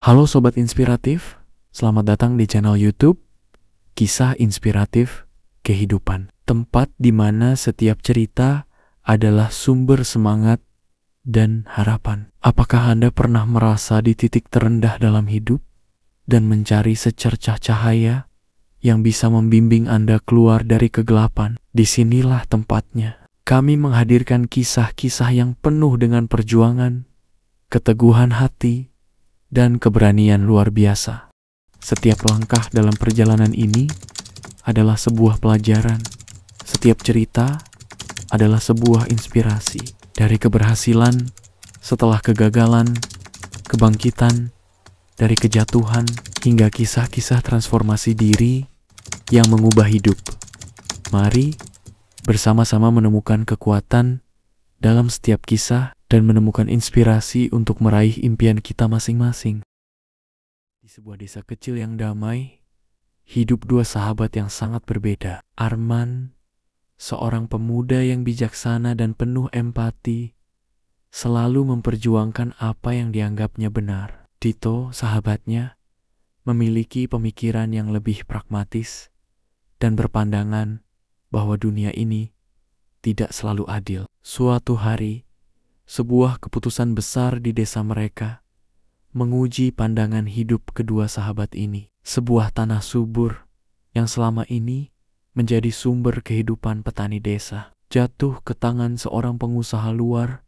Halo Sobat Inspiratif, selamat datang di channel YouTube Kisah Inspiratif Kehidupan. Tempat di mana setiap cerita adalah sumber semangat dan harapan. Apakah Anda pernah merasa di titik terendah dalam hidup dan mencari secercah cahaya yang bisa membimbing Anda keluar dari kegelapan? Disinilah tempatnya. Kami menghadirkan kisah-kisah yang penuh dengan perjuangan, keteguhan hati, dan keberanian luar biasa. Setiap langkah dalam perjalanan ini adalah sebuah pelajaran. Setiap cerita adalah sebuah inspirasi. Dari keberhasilan, setelah kegagalan, kebangkitan, dari kejatuhan, hingga kisah-kisah transformasi diri yang mengubah hidup. Mari bersama-sama menemukan kekuatan dalam setiap kisah dan menemukan inspirasi untuk meraih impian kita masing-masing. Di sebuah desa kecil yang damai, hidup dua sahabat yang sangat berbeda. Arman, seorang pemuda yang bijaksana dan penuh empati, selalu memperjuangkan apa yang dianggapnya benar. Dito, sahabatnya, memiliki pemikiran yang lebih pragmatis dan berpandangan bahwa dunia ini tidak selalu adil. Suatu hari, sebuah keputusan besar di desa mereka menguji pandangan hidup kedua sahabat ini. Sebuah tanah subur yang selama ini menjadi sumber kehidupan petani desa jatuh ke tangan seorang pengusaha luar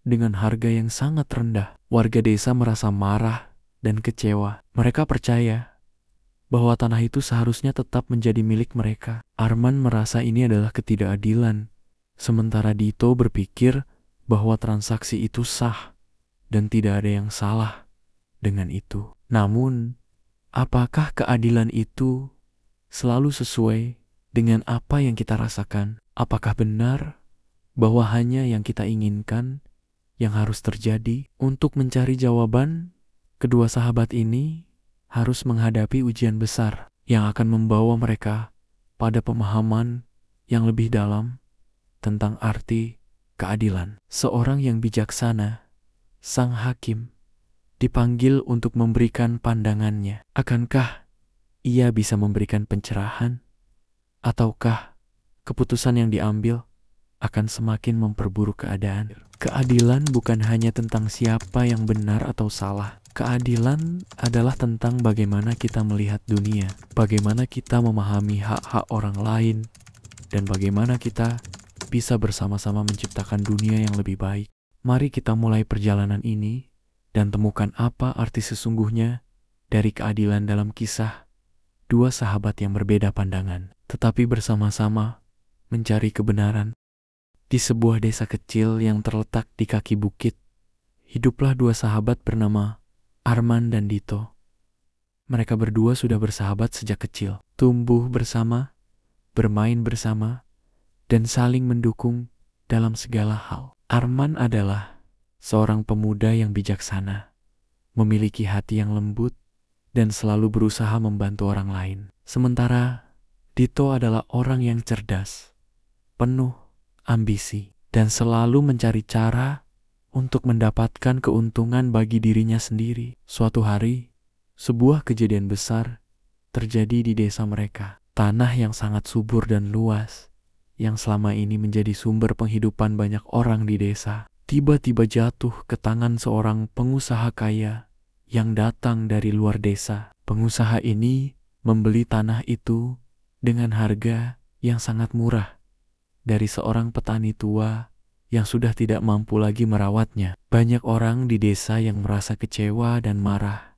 dengan harga yang sangat rendah. Warga desa merasa marah dan kecewa. Mereka percaya bahwa tanah itu seharusnya tetap menjadi milik mereka. Arman merasa ini adalah ketidakadilan, sementara Dito berpikir bahwa transaksi itu sah dan tidak ada yang salah dengan itu. Namun, apakah keadilan itu selalu sesuai dengan apa yang kita rasakan? Apakah benar bahwa hanya yang kita inginkan yang harus terjadi? Untuk mencari jawaban, kedua sahabat ini harus menghadapi ujian besar yang akan membawa mereka pada pemahaman yang lebih dalam tentang arti keadilan. Seorang yang bijaksana, sang hakim, dipanggil untuk memberikan pandangannya. Akankah ia bisa memberikan pencerahan? Ataukah keputusan yang diambil akan semakin memperburuk keadaan? Keadilan bukan hanya tentang siapa yang benar atau salah. Keadilan adalah tentang bagaimana kita melihat dunia, bagaimana kita memahami hak-hak orang lain, dan bagaimana kita bisa bersama-sama menciptakan dunia yang lebih baik. Mari kita mulai perjalanan ini dan temukan apa arti sesungguhnya dari keadilan dalam kisah dua sahabat yang berbeda pandangan, tetapi bersama-sama mencari kebenaran. Di sebuah desa kecil yang terletak di kaki bukit, hiduplah dua sahabat bernama Arman dan Dito. Mereka berdua sudah bersahabat sejak kecil, tumbuh bersama, bermain bersama, dan saling mendukung dalam segala hal. Arman adalah seorang pemuda yang bijaksana, memiliki hati yang lembut, dan selalu berusaha membantu orang lain. Sementara Dito adalah orang yang cerdas, penuh ambisi, dan selalu mencari cara untuk mendapatkan keuntungan bagi dirinya sendiri. Suatu hari, sebuah kejadian besar terjadi di desa mereka. Tanah yang sangat subur dan luas, yang selama ini menjadi sumber penghidupan banyak orang di desa, tiba-tiba jatuh ke tangan seorang pengusaha kaya yang datang dari luar desa. Pengusaha ini membeli tanah itu dengan harga yang sangat murah dari seorang petani tua yang sudah tidak mampu lagi merawatnya. Banyak orang di desa yang merasa kecewa dan marah,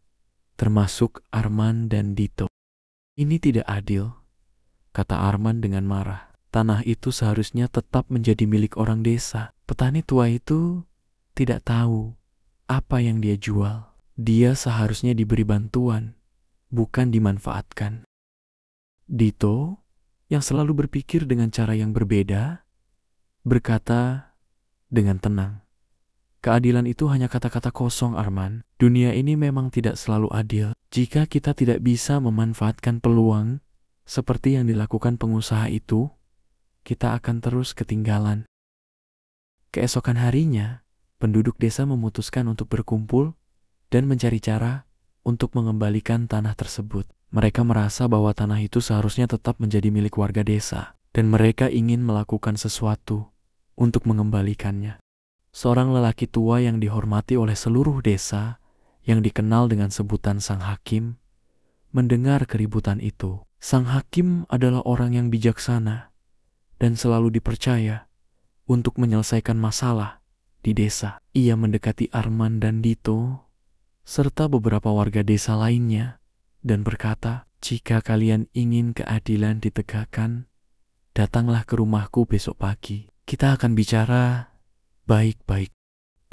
termasuk Arman dan Dito. Ini tidak adil, kata Arman dengan marah. Tanah itu seharusnya tetap menjadi milik orang desa. Petani tua itu tidak tahu apa yang dia jual. Dia seharusnya diberi bantuan, bukan dimanfaatkan. Dito, yang selalu berpikir dengan cara yang berbeda, berkata dengan tenang, "Keadilan itu hanya kata-kata kosong, Arman. Dunia ini memang tidak selalu adil. Jika kita tidak bisa memanfaatkan peluang seperti yang dilakukan pengusaha itu, kita akan terus ketinggalan." Keesokan harinya, penduduk desa memutuskan untuk berkumpul dan mencari cara untuk mengembalikan tanah tersebut. Mereka merasa bahwa tanah itu seharusnya tetap menjadi milik warga desa, dan mereka ingin melakukan sesuatu untuk mengembalikannya. Seorang lelaki tua yang dihormati oleh seluruh desa, yang dikenal dengan sebutan Sang Hakim, mendengar keributan itu. Sang Hakim adalah orang yang bijaksana dan selalu dipercaya untuk menyelesaikan masalah di desa. Ia mendekati Arman dan Dito serta beberapa warga desa lainnya dan berkata, "Jika kalian ingin keadilan ditegakkan, datanglah ke rumahku besok pagi. Kita akan bicara baik-baik."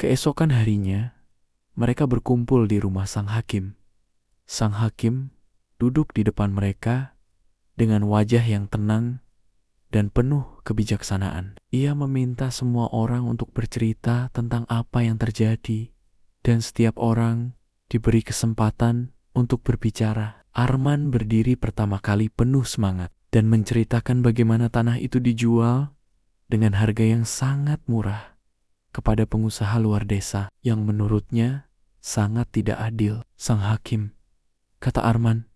Keesokan harinya, mereka berkumpul di rumah Sang Hakim. Sang Hakim duduk di depan mereka dengan wajah yang tenang dan penuh kebijaksanaan. Ia meminta semua orang untuk bercerita tentang apa yang terjadi, dan setiap orang diberi kesempatan untuk berbicara. Arman berdiri pertama kali penuh semangat dan menceritakan bagaimana tanah itu dijual dengan harga yang sangat murah kepada pengusaha luar desa yang menurutnya sangat tidak adil. Sang Hakim, kata Arman,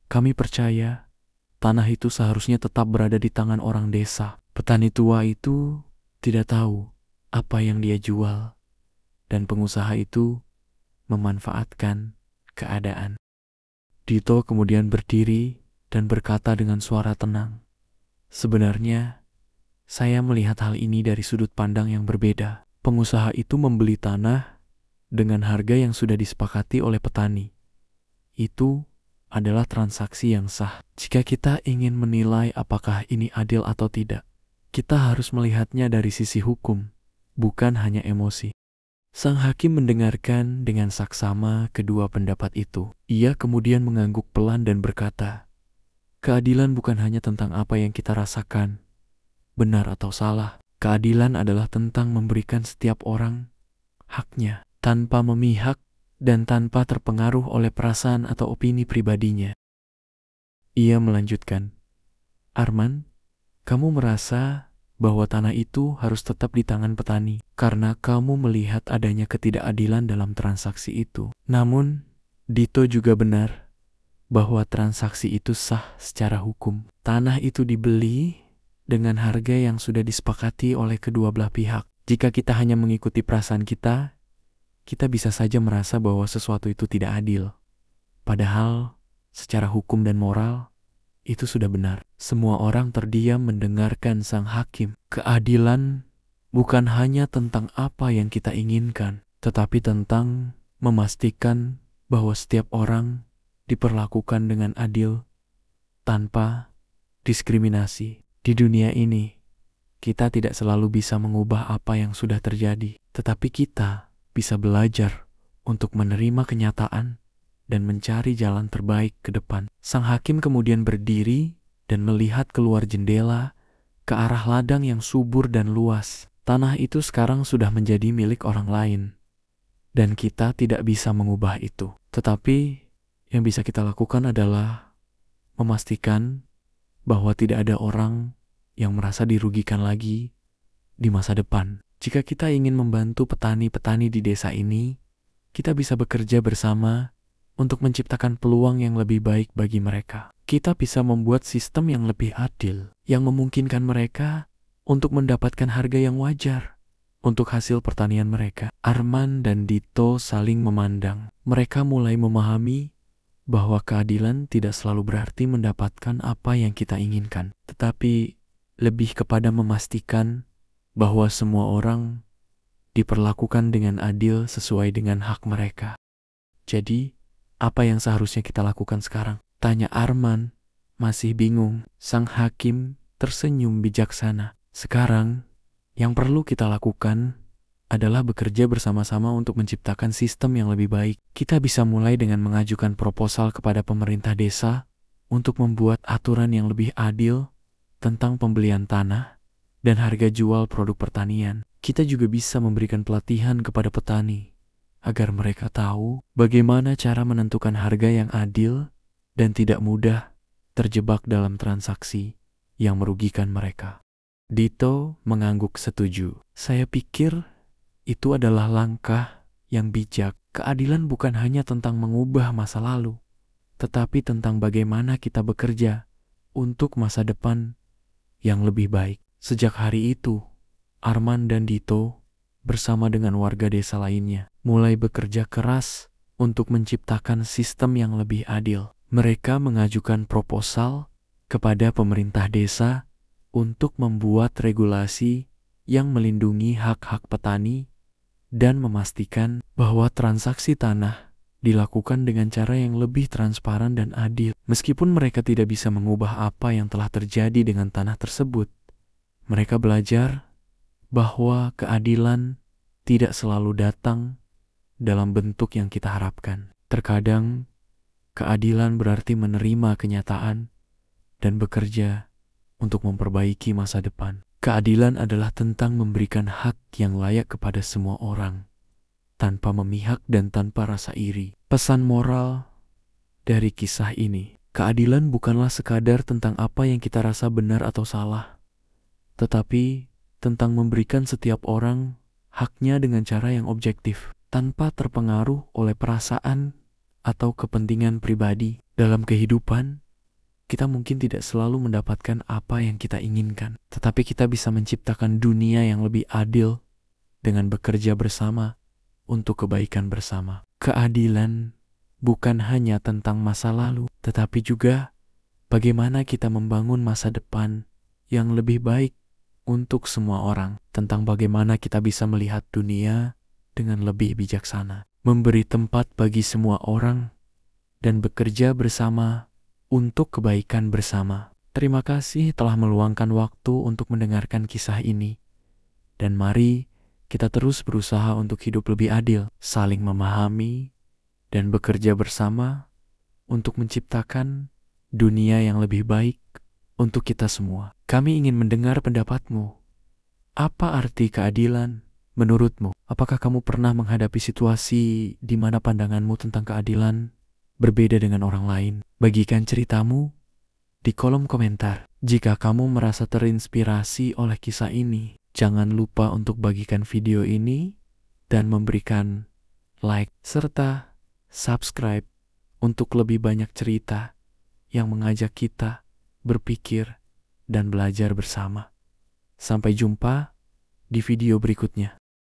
"Kami percaya tanah itu seharusnya tetap berada di tangan orang desa. Petani tua itu tidak tahu apa yang dia jual, dan pengusaha itu memanfaatkan keadaan." Dito kemudian berdiri dan berkata dengan suara tenang, "Sebenarnya, saya melihat hal ini dari sudut pandang yang berbeda. Pengusaha itu membeli tanah dengan harga yang sudah disepakati oleh petani. Itu adalah transaksi yang sah. Jika kita ingin menilai apakah ini adil atau tidak, kita harus melihatnya dari sisi hukum, bukan hanya emosi." Sang Hakim mendengarkan dengan saksama kedua pendapat itu. Ia kemudian mengangguk pelan dan berkata, "Keadilan bukan hanya tentang apa yang kita rasakan, benar atau salah. Keadilan adalah tentang memberikan setiap orang haknya, tanpa memihak dan tanpa terpengaruh oleh perasaan atau opini pribadinya." Ia melanjutkan, "Arman, kamu merasa bahwa tanah itu harus tetap di tangan petani karena kamu melihat adanya ketidakadilan dalam transaksi itu. Namun, Dito juga benar bahwa transaksi itu sah secara hukum. Tanah itu dibeli dengan harga yang sudah disepakati oleh kedua belah pihak. Jika kita hanya mengikuti perasaan kita bisa saja merasa bahwa sesuatu itu tidak adil. Padahal, secara hukum dan moral, itu sudah benar." Semua orang terdiam mendengarkan Sang Hakim. Keadilan bukan hanya tentang apa yang kita inginkan, tetapi tentang memastikan bahwa setiap orang diperlakukan dengan adil tanpa diskriminasi. Di dunia ini, kita tidak selalu bisa mengubah apa yang sudah terjadi, tetapi kita bisa belajar untuk menerima kenyataan dan mencari jalan terbaik ke depan. Sang Hakim kemudian berdiri dan melihat keluar jendela ke arah ladang yang subur dan luas. Tanah itu sekarang sudah menjadi milik orang lain, dan kita tidak bisa mengubah itu. Tetapi yang bisa kita lakukan adalah memastikan bahwa tidak ada orang yang merasa dirugikan lagi di masa depan. Jika kita ingin membantu petani-petani di desa ini, kita bisa bekerja bersama untuk menciptakan peluang yang lebih baik bagi mereka. Kita bisa membuat sistem yang lebih adil, yang memungkinkan mereka untuk mendapatkan harga yang wajar untuk hasil pertanian mereka. Arman dan Dito saling memandang. Mereka mulai memahami bahwa keadilan tidak selalu berarti mendapatkan apa yang kita inginkan, tetapi lebih kepada memastikan bahwa semua orang diperlakukan dengan adil sesuai dengan hak mereka. Jadi, apa yang seharusnya kita lakukan sekarang? Tanya Arman, masih bingung. Sang Hakim tersenyum bijaksana. Sekarang, yang perlu kita lakukan adalah bekerja bersama-sama untuk menciptakan sistem yang lebih baik. Kita bisa mulai dengan mengajukan proposal kepada pemerintah desa untuk membuat aturan yang lebih adil tentang pembelian tanah dan harga jual produk pertanian. Kita juga bisa memberikan pelatihan kepada petani agar mereka tahu bagaimana cara menentukan harga yang adil dan tidak mudah terjebak dalam transaksi yang merugikan mereka. Dito mengangguk setuju. Saya pikir itu adalah langkah yang bijak. Keadilan bukan hanya tentang mengubah masa lalu, tetapi tentang bagaimana kita bekerja untuk masa depan yang lebih baik. Sejak hari itu, Arman dan Dito bersama dengan warga desa lainnya mulai bekerja keras untuk menciptakan sistem yang lebih adil. Mereka mengajukan proposal kepada pemerintah desa untuk membuat regulasi yang melindungi hak-hak petani dan memastikan bahwa transaksi tanah dilakukan dengan cara yang lebih transparan dan adil. Meskipun mereka tidak bisa mengubah apa yang telah terjadi dengan tanah tersebut, mereka belajar bahwa keadilan tidak selalu datang dalam bentuk yang kita harapkan. Terkadang, keadilan berarti menerima kenyataan dan bekerja untuk memperbaiki masa depan. Keadilan adalah tentang memberikan hak yang layak kepada semua orang, tanpa memihak dan tanpa rasa iri. Pesan moral dari kisah ini, keadilan bukanlah sekadar tentang apa yang kita rasa benar atau salah, tetapi tentang memberikan setiap orang haknya dengan cara yang objektif, tanpa terpengaruh oleh perasaan atau kepentingan pribadi. Dalam kehidupan, kita mungkin tidak selalu mendapatkan apa yang kita inginkan, tetapi kita bisa menciptakan dunia yang lebih adil dengan bekerja bersama untuk kebaikan bersama. Keadilan bukan hanya tentang masa lalu, tetapi juga bagaimana kita membangun masa depan yang lebih baik untuk semua orang, tentang bagaimana kita bisa melihat dunia dengan lebih bijaksana, memberi tempat bagi semua orang, dan bekerja bersama untuk kebaikan bersama. Terima kasih telah meluangkan waktu untuk mendengarkan kisah ini. Dan mari kita terus berusaha untuk hidup lebih adil, saling memahami, dan bekerja bersama untuk menciptakan dunia yang lebih baik untuk kita semua. Kami ingin mendengar pendapatmu. Apa arti keadilan menurutmu? Apakah kamu pernah menghadapi situasi di mana pandanganmu tentang keadilan berbeda dengan orang lain? Bagikan ceritamu di kolom komentar. Jika kamu merasa terinspirasi oleh kisah ini, jangan lupa untuk bagikan video ini dan memberikan like serta subscribe untuk lebih banyak cerita yang mengajak kita berpikir dan belajar bersama. Sampai jumpa di video berikutnya.